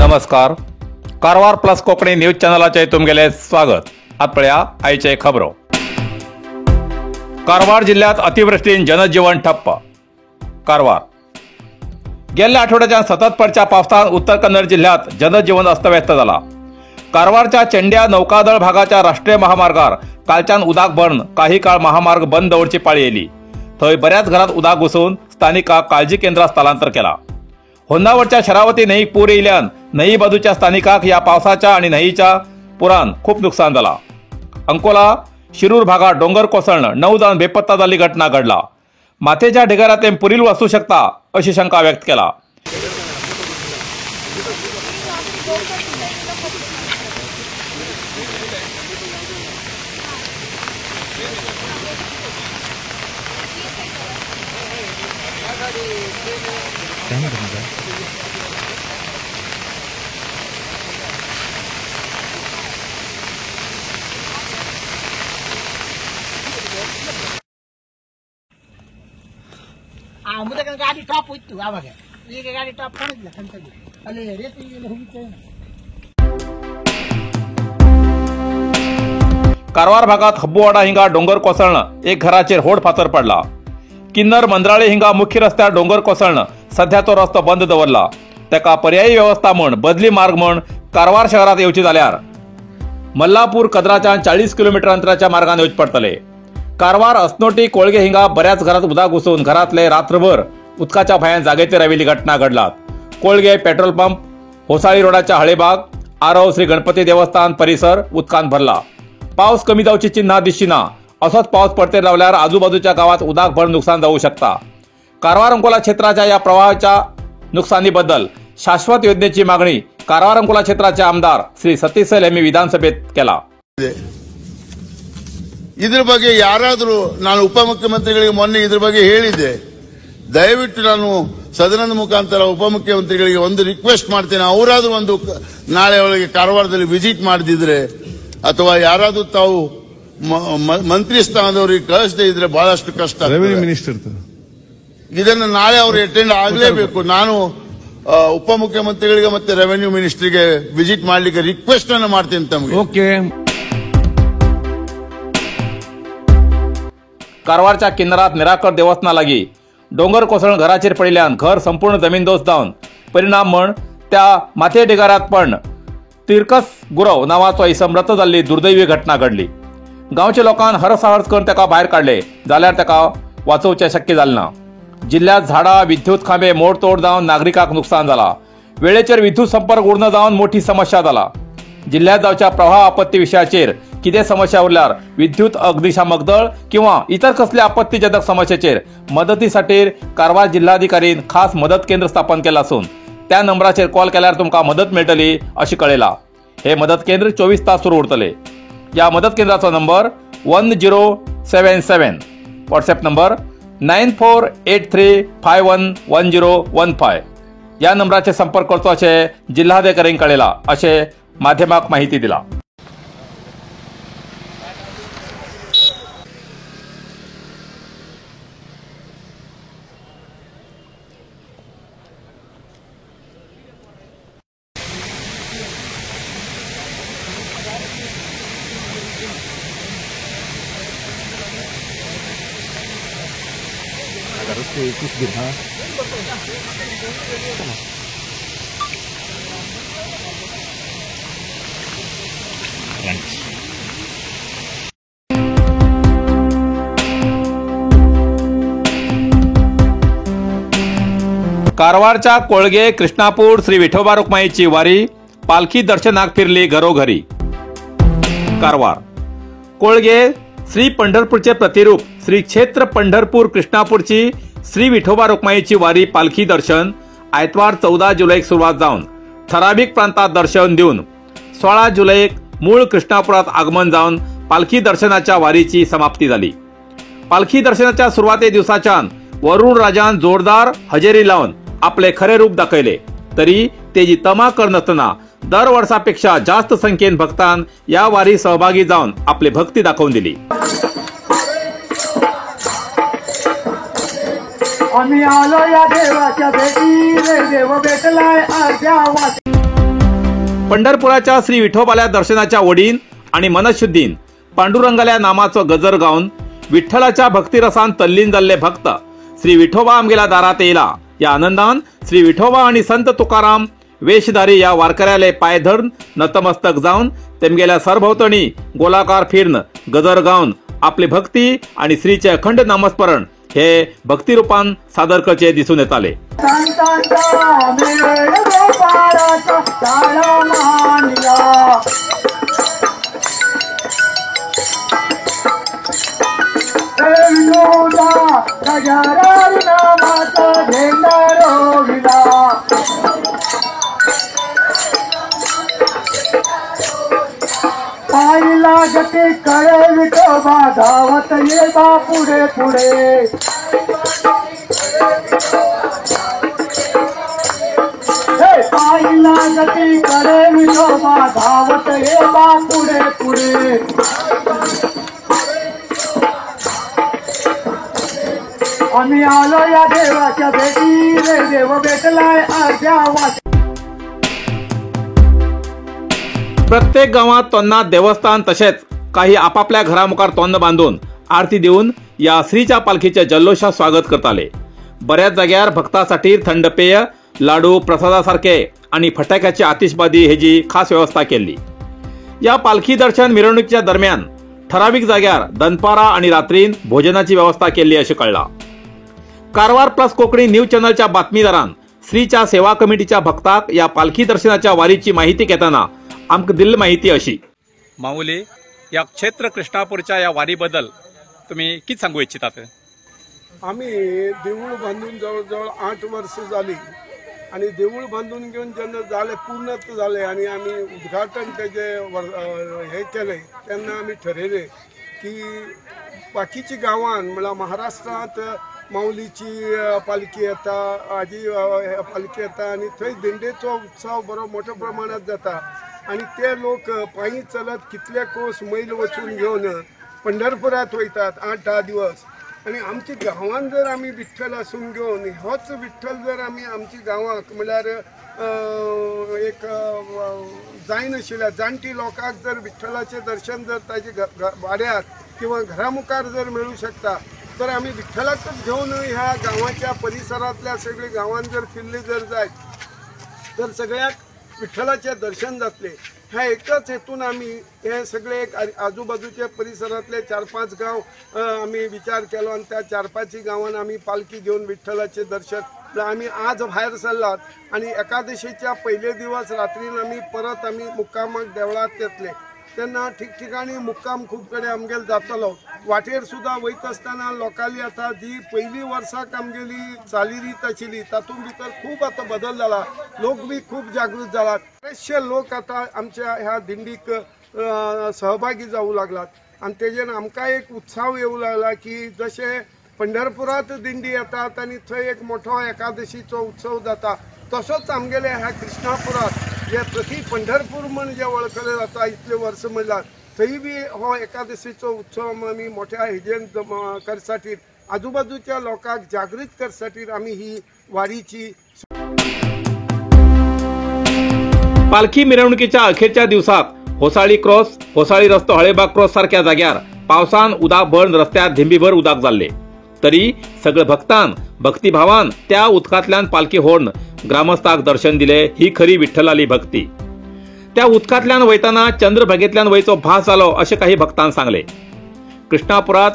नमस्कार. Karwar plus Konkani news चॅनलाचे तुमगेले स्वागत. आतपळ्या आयचे खबरो. कारवार जिल्ह्यात अतिवृष्टीन जनजीवन ठप्प. कारवार गेल्या आठवड्याच्या सतत पडच्या पावसात उत्तर कन्नड जिल्ह्यात जनजीवन अस्तव्यस्त झाला. कारवारच्या चेंड्या नौकादळ भागाच्या राष्ट्रीय महामार्गावर कालच्यान उदक भरून काही काळ महामार्ग बंद दवरची पाळी येयली. थंय बऱ्याच घरात उदक घुसून स्थानिकांक काळजी केंद्रात स्थलांतर केला. होन्नावरच्या शरावती न्हंयक पूर येयल्यान न्हंय बाजूच्या स्थानिकांक या पावसाच्या आणि न्हंयच्या पुरान खूप नुकसान झाला. अंकोला शिरूर भागात डोंगर कोसळण 9 जावन बेपत्ता जाल्ली घटना घडला. माथेच्या ढिगाऱ्यात ते पुरील वचूं शकता अशी शंका व्यक्त केला. मुझे गाड़ी टॉप हुई तू आवाज ये गाड़ी टॉप कर दिला कंटली अले रे तू ये होई कारवार भागात हब्बुवाडा हिंगा डोंगर कोसळणं एक घराचेर होड फातर पडला. किन्नर मंत्राळे हिंगा मुख्य रस्त्यार डोंगर कोसळणं सध्या तो रस्तो बंद दवरला. तेका पर्यायी व्यवस्था म्हण बदली मार्ग म्हण कारवार शहरात येवची जाल्यार मल्लापूर कद्राच्या 40 किलोमीटर अंतराच्या मार्गाने येवचे पडतले. कारवार अस्नोटी कोळगे हिंगा बऱ्याच घरात उदक घुसून घरातले रात्रभर उदकाच्या भयान जागेचेर राविल्ली घटना घडलात. कोळगे पेट्रोल पंप, होसाळी रोडाच्या हळेबाग, आरव श्री गणपती देवस्थान परिसर उदकान भरला. पावस कमी जावची चिन्हां दिसचीना. असोच पावस पडते रावल्यार आजूबाजूच्या गावात उदक भरून नुकसान जावू शकता. कारवार अंकोला क्षेत्राच्या या प्रवाहाच्या नुकसानी बद्दल शाश्वत योजनेची मागणी कारवार अंकोला क्षेत्राचे आमदार श्री सतीश सैल यांनी विधानसभेत केला. ಇದ್ರ ಬಗ್ಗೆ ಯಾರಾದರೂ ನಾನು ಉಪಮುಖ್ಯಮಂತ್ರಿಗಳಿಗೆ ಮೊನ್ನೆ ಇದ್ರ ಬಗ್ಗೆ ಹೇಳಿದ್ದೆ. ದಯವಿಟ್ಟು ನಾನು ಸದನದ ಮುಖಾಂತರ ಉಪಮುಖ್ಯಮಂತ್ರಿಗಳಿಗೆ ಒಂದು ರಿಕ್ವೆಸ್ಟ್ ಮಾಡ್ತೇನೆ. ಅವರಾದ್ರೂ ಒಂದು ನಾಳೆ ಒಳಗೆ ಕಾರವಾರದಲ್ಲಿ ವಿಸಿಟ್ ಮಾಡದಿದ್ರೆ ಅಥವಾ ಯಾರಾದ್ರೂ ತಾವು ಮಂತ್ರಿ ಸ್ಥಾನದವರಿಗೆ ಕಳಿಸದೇ ಇದ್ರೆ ಬಹಳಷ್ಟು ಕಷ್ಟ. ರೆವಿನ್ಯೂ ಮಿನಿಸ್ಟರ್ ಇದನ್ನು ನಾಳೆ ಅವರು ಅಟೆಂಡ್ ಆಗಲೇಬೇಕು. ನಾನು ಉಪಮುಖ್ಯಮಂತ್ರಿಗಳಿಗೆ ಮತ್ತೆ ರೆವಿನ್ಯೂ ಮಿನಿಸ್ಟರ್ಗೆ ವಿಸಿಟ್ ಮಾಡಲಿಕ್ಕೆ ರಿಕ್ವೆಸ್ಟ್ ಅನ್ನು ಮಾಡ್ತೇನೆ ತಮಗೆ. ओके. कारवारच्या किन्नरात निराकर देवस्थाना लागीं डोंगर कोसळून घराचेर पडिल्ल्यान घर संपूर्ण जमीनदोस्त जावन परिणाम म्हण त्या माथे ढिगाऱ्यात पण तिरकस गुरव नावाचो इसम मृत जाल्ली दुर्दैवी घटना घडली. गांवच्या लोकांन हरसाहस करून ताका भायर काडले जाल्यार ताका वाचोवचें शक्य जालें ना. जिल्ह्यात झाडां, विद्युत खांबे मोडतोड जावन नागरिकांक नुकसान जाला. वेळेचेर विद्युत संपर्क उरना जावन मोठी समस्या जाला. जिल्ह्यात जावच्या प्रवाह आपत्ती विशयाचेर कितें समस्या उरल्यार विद्युत अग्निशामक दळ किंवा इतर कसल्या आपत्तीजनक समस्येचेर मदतीसाठी कारवार जिल्हाधिकारीन खास मदत केंद्र स्थापन केला असून त्या नंबराचेर कॉल केल्यार तुमकां मदत मेळटली अशी कळयला. हे मदत केंद्र 24 तास सुरू उरतले. या मदत केंद्राचो नंबर 1077. WhatsApp number 9483511015. या नंबराचेर संपर्क करचो अशें जिल्हाधिकाऱ्यांनी कळयला अशें माध्यमाक माहिती दिला. कारवारच्या कोळगे कृष्णापूर श्री विठोबा रुक्माईची वारी पालखी दर्शनाक फिरली घरोघरी. कारवार कोळगे श्री पंढरपूरचे प्रतिरूप श्री क्षेत्र पंढरपूर कृष्णापूरची श्री विठोबा रुक्माईची वारी पालखी दर्शन आयतवार 14 जुलैक सुरुवात जावन ठराविक प्रांतात दर्शन दिवन 16 जुलैक मूळ कृष्णापुरात आगमन जावन पालखी दर्शनाच्या वारीची समाप्ती झाली. पालखी दर्शनाच्या सुरुवाते दिवसाच्यान वरुण राजान जोरदार हजेरी लावन आपले खरे रूप दाखयले. तरी तेजी तमा करनासतना दर वर्षापेक्षा जास्त संख्येन भक्तान या वारी सहभागी जाऊन आपली भक्ती दाखवून दिली. आम्ही आलो या देवाच्या भेटी रे, देव भेटलाय आज्या वाटी. पंढरपुराच्या श्री विठोबाल्या दर्शनाच्या ओढीन आणि मनशुद्धीन पांडुरंगाल्या नामाचं गजर गाऊन विठ्ठलाच्या भक्तिरसान तल्लीन जाल्ले भक्त श्री विठोबा आमगेल्या दारात येयला या आनंदान श्री विठोबा आणि संत तुकाराम वेशधारी या वारकऱ्याले पाय धरून नतमस्तक जाऊन तेमगेल्या सरभोवतणी गोलाकार फिਰਨ गजर गाऊन आपली भक्ती आणि श्रीचे अखंड नामस्मरण हे भक्ती रूपान सादर करचे दिसून येताले. पाहिला गती कळे विठोबा धावत ये बा पुढे पुढे. पाहिला गती कळे विठोबा धावत ये बा पुढे पुढे. आम्ही आलो या देवाच्या भेटी रे देव भेटलाय आज्या वाट. प्रत्येक गावात तोन्नात देवस्थान तसेच काही आपापल्या घरामुखार तोंड बांधून आरती देऊन या श्रीच्या पालखीचे जल्लोषात स्वागत करताले. बऱ्याच जाग्यार भक्तांसाठी थंड पेय, लाडू, प्रसादासारखे आणि फटाक्याची आतिषबाजी हेची खास व्यवस्था केली. या पालखी दर्शन मिरवणुकीच्या दरम्यान ठराविक जाग्यार दनपारा आणि रात्रीन भोजनाची व्यवस्था केली असे कळला. कारवार प्लस कोकणी न्यूज चॅनलच्या बातमीदारान श्रीच्या सेवा कमिटीच्या भक्ताक या पालखी दर्शनाच्या वारीची माहिती घेताना आमक दिल्ली माहिती अशी. माऊली, या क्षेत्र कृष्णापूरच्या या वारीबद्दल तुम्ही किती सांगू इच्छितात? आम्ही देऊळ बांधून जवळजवळ 8 वर्ष झाली आणि देऊळ बांधून घेऊन जेन्ना झाले पूर्ण झाले आणि आम्ही उद्घाटन त्याचे हे केले त्यांना आम्ही ठरवले की बाकीची गावां म्हणल्यार महाराष्ट्रात माऊलीची पालखी येता, आजी पालखी येता आणि थंय दिंडेचो उत्सव बरो मोठ्या प्रमाणात जाता आणि ते लोक पायी चलत कितले कोस मैल वचून घेऊन पंढरपुरात वयतात 8-10 दिवस. आणि आमच्या गांवांत जर आम्ही विठ्ठल असून घेऊन होच विठ्ठल जर आम्ही आमच्या गांवाक म्हळ्यार एक जायनाशिल्ल्या जाणटी लोकांक जर विठ्ठलाचे दर्शन जर ताजे वाड्यात किंवा घरामुखार जर मिळू शकता तर आम्ही विठ्ठलाकच घेऊन ह्या गावाच्या परिसरातल्या सगळे गावांत जर फिरले जर जायत तर सगळ्याक विठ्ठलाचे दर्शन जातले. ह्या एकच हेतून आम्ही हे सगळे आजूबाजूच्या परिसरातले 4-5 गाव आम्ही विचार केलो आणि त्या 4-5 गावांत आम्ही पालखी घेऊन विठ्ठलाचे दर्शन आम्ही आज भायर सरलात आणि एकादशीच्या पहिले दिवस रात्रीन आम्ही परत मुक्कामाक देवळात येतले. तेन्ना ठिकठिकाणी मुक्काम खूब कडेन आमगेलो जातलो. वाटेर सुद्दां वयत आसतना लोकांली आतां जी पयलीं वर्साक आमगेली चालीरीत आशिल्ली तातूंत भितर खूब आतां बदल जाला. लोक बी खूब जागृत जालात. बरेचशे लोक आतां आमच्या ह्या दिंडीक सहभागी जावूं लागलात आनी तेजेर आमकां एक उत्साह येवूं लागला की जशे पंढरपुरात दिंडी येतात आनी थंय एक मोठो एकादशीचो उत्सव जाता तसोच आमगेले ह्या कृष्णापुरात जे प्रति पंढरपूर म्हण जे वळखले जाता इतले वर्स म्हणल्यार थंय बी हो एकादशीचो उत्सव आमी मोठ्या हेजेन करसाठी आजूबाजूच्या लोकांक जागृत करसाठी आमी ही वारीची. पालखी मिरवणुकीच्या अखेरच्या दिवसात होसाळी क्रॉस, होसाळी रस्तो, हळेबाग क्रॉस सारख्या जाग्यार पावसान उदक भरून रस्त्यार धिंबीभर उदक जाल्ले तरी सगळे भक्तान भक्तिभावान त्या उदकांतल्यान पालखी होडन ग्रामस्थांक दर्शन दिले. ही खरी विठ्ठलाली भक्ती. त्या उदकांतल्यान वयताना चंद्रभागेंतल्यान वयचो भास जालो अशें काही भक्तान सांगले. कृष्णापुरात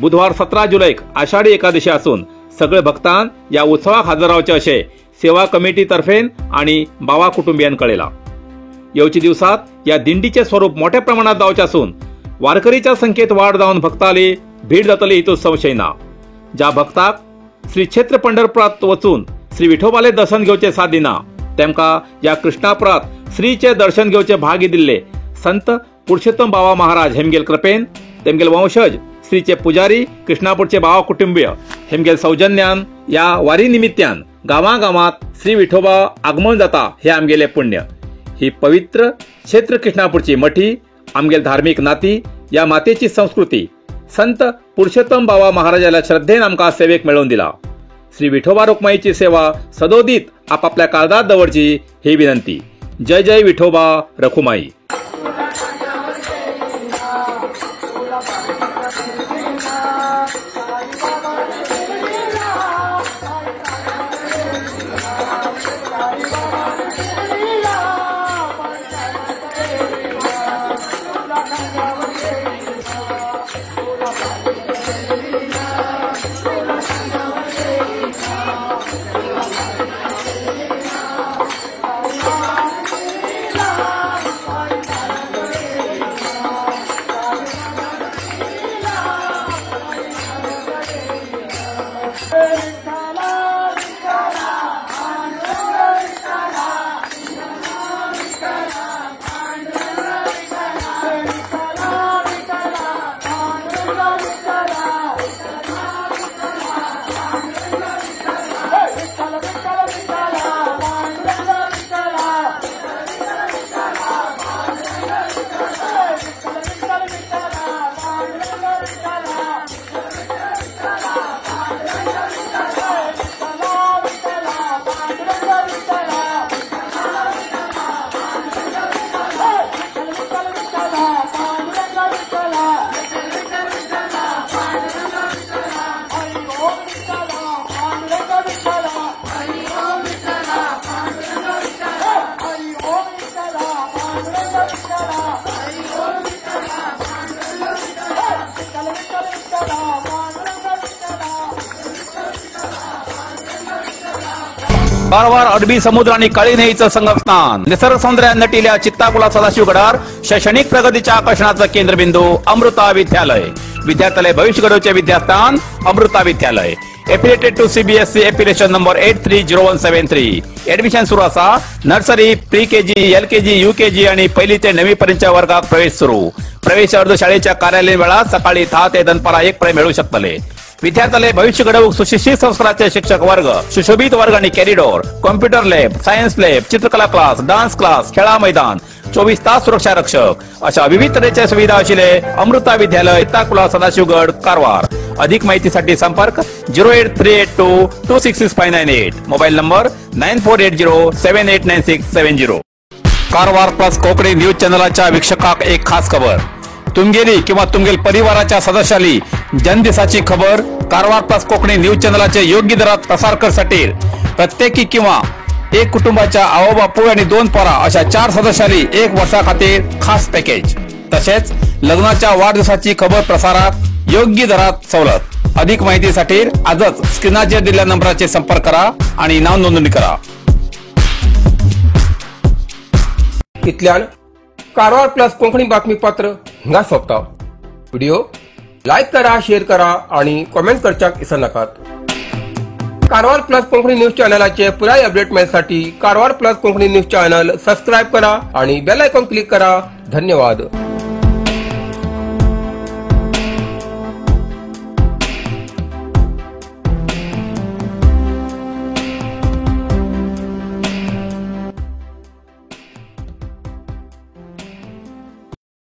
बुधवार 17 जुलैक आषाढी एकादशी आसून सगळे भक्तान या उत्सवाक हजर रावचे अशें सेवा कमिटी तर्फेन आणि बावा कुटुंबियान कळयला. येवच्या दिवसात या दिंडीचे स्वरूप मोठ्या प्रमाणात जावचे आसून वारकरीच्या संख्येत वाढ जावन भक्ताली भीड जातली हितून संशय ना. ज्या भक्ताक श्री क्षेत्र पंढरपुरात वचून श्री विठोबाले दर्शन घेवचे साथ दिना तेमकां या कृष्णापुरात श्रीचे दर्शन घेवचे भाग्य दिल्ले संत पुरुषोत्तम बाबा महाराज हेमगेल कृपेन तेमगेल वंशज श्रीचे पुजारी कृष्णापूरचे बावा कुटुंबीय हेमगेल सौजन्यान या वारी निमित्यान गावागावात श्री विठोबा आगमन जाता हे आमगेले पुण्य. ही पवित्र क्षेत्र कृष्णापूरची मठी आमगेल धार्मिक नाती या मातेची संस्कृती संत पुरुषोत्तम बाबा महाराजाला श्रद्धेन आमकां सेवेक मेळोवन दिला. श्री विठोबा रुक्माईची सेवा सदोदित आपापल्या काळजात दवरची ही विनंती. जय जय विठोबा रखुमाई. कारवार अरबी समुद्र आणि काळी नदीचं संगमस्थान, निसर्ग सौंदर्यात नटलेल्या चित्ताकुला सदाशिवगडावर शैक्षणिक प्रगतीच्या आकर्षणाचं केंद्रबिंदू अमृता विद्यालय. विद्यार्थ्यालय भविष्य घडवचे विद्यास्थान Amrita Vidyalaya. Affiliated to CBSE application number 830173. Admission सुरू असा. Nursery, pre KG, LKG, UKG आणि पहिली ते 9वी पर्यंतच्या वर्गात प्रवेश सुरू. प्रवेश अर्ज शाळेच्या कार्यालयीन वेळा सकाळी 10 ते दनपारा 1 पर्यंत मिळू शकतले. विद्यार्थ्यालय भविष्य घडवूक सुशिक्षित संस्काराचे शिक्षक वर्ग, सुशोभित वर्ग आणि corridor, computer lab, science lab, चित्रकला क्लास, डान्स क्लास, खेळा मैदान, 24 तास सुरक्षा रक्षक अशा विविध तऱ्हेच्या सुविधा असलेले अमृता विद्यालय, चित्ताकुला सदाशिवगड, कारवार. अधिक माहितीसाठी संपर्क 08382266598. Mobile number 9480789670. Karwar plus Konkani news चॅनलच्या वीक्षकाक एक खास खबर. तुमगेली किंवा तुमगेल परिवाराच्या सदस्याली जनदिवसाची खबर कारवार प्लस कोकणी न्यूज चॅनलचे योग्य दरात प्रसार करण्यासाठी प्रत्येकी किंवा एक कुटुंबाच्या आवो बापू आणि 2 पोरा अशा 4 सदस्याली 1 वर्षा खातीर खास पॅकेज. तसेच लग्नाच्या वाढदिवसाची खबर प्रसारात योग्य दरात सवलत. अधिक माहितीसाठी आजच स्क्रीनावर दिलेल्या नंबराचे संपर्क करा आणि नाव नोंदणी करा. इतल्यान कारवार प्लस कोंकणी बातमीपत्र हिंगा सोंपता. व्हिडिओ लाईक करा, शेअर करा आणि कॉमेंट करच्याक विसरू नाकात. कारवार प्लस कोंकणी न्यूज चॅनलाचे पुराय अपडेट मिळण्यासाठी Karwar plus Konkani news channel subscribe करा आणि बेल आयकॉन क्लिक करा. धन्यवाद.